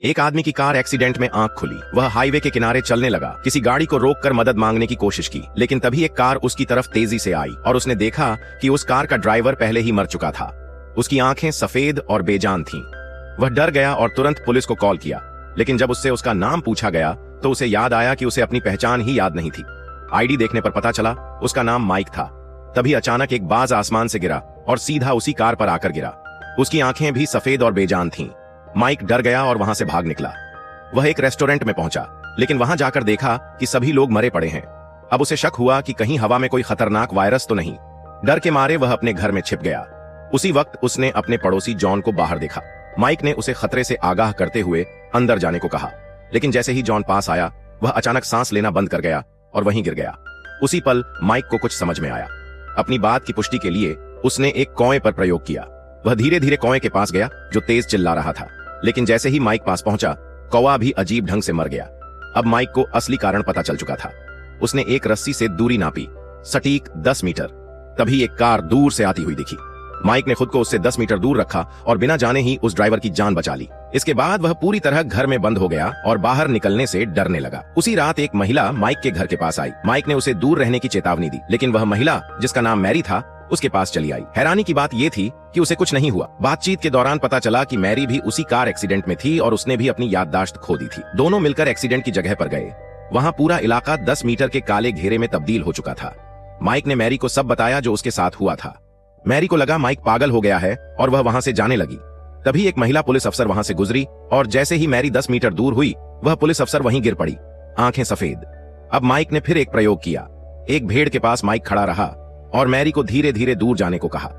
एक आदमी की कार एक्सीडेंट में आंख खुली। वह हाईवे के किनारे चलने लगा, किसी गाड़ी को रोककर मदद मांगने की कोशिश की, लेकिन तभी एक कार उसकी तरफ तेजी से आई और उसने देखा कि उस कार का ड्राइवर पहले ही मर चुका था। उसकी आंखें सफेद और बेजान थीं। वह डर गया और तुरंत पुलिस को कॉल किया, लेकिन जब उससे उसका नाम पूछा गया तो उसे याद आया कि उसे अपनी पहचान ही याद नहीं थी। आईडी देखने पर पता चला उसका नाम माइक था। तभी अचानक एक बाज आसमान से गिरा और सीधा उसी कार पर आकर गिरा। उसकी आंखें भी सफेद और बेजान थीं। माइक डर गया और वहां से भाग निकला। वह एक रेस्टोरेंट में पहुंचा, लेकिन वहां जाकर देखा कि सभी लोग मरे पड़े हैं। अब उसे शक हुआ कि कहीं हवा में कोई खतरनाक वायरस तो नहीं। डर के मारे वह अपने घर में छिप गया। उसी वक्त उसने अपने पड़ोसी जॉन को बाहर देखा। माइक ने उसे खतरे से आगाह करते हुए अंदर जाने को कहा, लेकिन जैसे ही जॉन पास आया वह अचानक सांस लेना बंद कर गया और वहीं गिर गया। उसी पल माइक को कुछ समझ में आया। अपनी बात की पुष्टि के लिए उसने एक कौए पर प्रयोग किया। वह धीरे धीरे कौए के पास गया जो तेज चिल्ला रहा था, लेकिन जैसे ही माइक पास पहुंचा कौवा भी अजीब ढंग से मर गया। अब माइक को असली कारण पता चल चुका था। उसने एक रस्सी से दूरी नापी, सटीक 10 मीटर। तभी एक कार दूर से आती हुई दिखी। माइक ने खुद को उससे 10 मीटर दूर रखा और बिना जाने ही उस ड्राइवर की जान बचा ली। इसके बाद वह पूरी तरह घर में बंद हो गया और बाहर निकलने से डरने लगा। उसी रात एक महिला माइक के घर के पास आई। माइक ने उसे दूर रहने की चेतावनी दी, लेकिन वह महिला, जिसका नाम मैरी था, उसके पास चली आई। हैरानी की बात यह थी कि उसे कुछ नहीं हुआ। बातचीत के दौरान पता चला कि मैरी भी उसी कार एक्सीडेंट में थी और उसने भी अपनी याददाश्त खो दी थी। दोनों मिलकर एक्सीडेंट की जगह पर गए। वहां पूरा इलाका 10 मीटर के काले घेरे में तब्दील हो चुका था। माइक ने मैरी को सब बताया जो उसके साथ हुआ था। मैरी को लगा माइक पागल हो गया है और वह वहां से जाने लगी। तभी एक महिला पुलिस अफसर वहां से गुजरी और जैसे ही मैरी 10 मीटर दूर हुई वह पुलिस अफसर वहीं गिर पड़ी, आंखें सफेद। अब माइक ने फिर एक प्रयोग किया। एक भेड़ के पास माइक खड़ा रहा और मैरी को धीरे धीरे दूर जाने को कहा।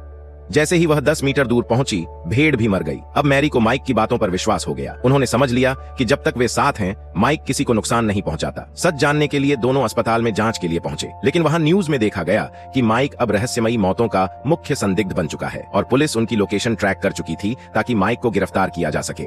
जैसे ही वह 10 मीटर दूर पहुंची भेड़ भी मर गई। अब मैरी को माइक की बातों पर विश्वास हो गया। उन्होंने समझ लिया कि जब तक वे साथ हैं माइक किसी को नुकसान नहीं पहुंचाता। सच जानने के लिए दोनों अस्पताल में जांच के लिए पहुंचे, लेकिन वहां न्यूज में देखा गया कि माइक अब रहस्यमयी मौतों का मुख्य संदिग्ध बन चुका है और पुलिस उनकी लोकेशन ट्रैक कर चुकी थी ताकि माइक को गिरफ्तार किया जा सके।